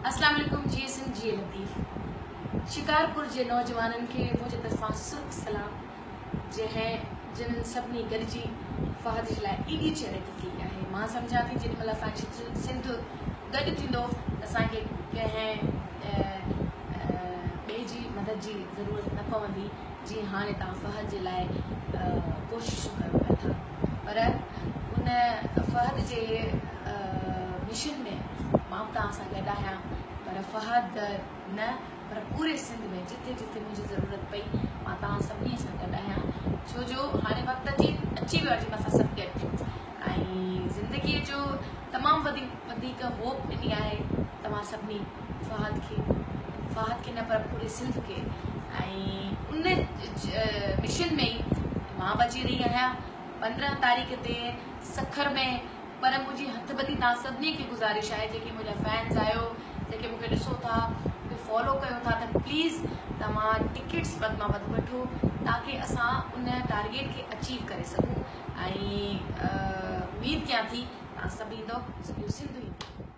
अस्सलाम वालेकुम जी सिंध जी लतीफ़ शिकारपुर के नौजवानन के मुझे तरफा सुर्ख सलाम जिन सभी गॾिजी फहद जे लाइ एॾी चैरिटी कई आहे। मां सम्झां थी जेॾीमहिल फैशन सिंध गॾु थींदो असांखे कंहिं ॿिए जी मदद जी ज़रूरत न पवंदी जीअं हाणे तव्हां फहद जे लाइ कोशिशूं कयो पिया था। पर उन फहद जे मिशन में मां तव्हां सां गॾु आहियां, पर फहद न पर पूरे सिंध में जिथे जिथे मुझे ज़रूरत पई मां तव्हां सभिनी सां गॾु आहियां। छो जो हाणे वक़्त अची वियो आहे जंहिंमें असां सभु गॾु थियूं ऐं ज़िंदगीअ जो तमामु वधीक होप ॾिनी आहे तव्हां सभिनी फहद खे न पर पूरे सिंध खे। ऐं उन मिशन में ई मां बची रही आहियां 15 तारीख़ ते सखर में। पर मुझी हथ बदी तव्हां सभिनी खे गुज़ारिश आहे, जेके मुंहिंजा फैंस आहियो, जेके मूंखे ॾिसो था, मूंखे फॉलो कयो था, त प्लीज़ तव्हां टिकट्स वधि मां वधि वठो ताकि असां उन टारगेट खे अचीव करे सघूं। ऐं उम्मीद कयां थी तव्हां सभु ईंदो, सॼो सिंध ईंदो।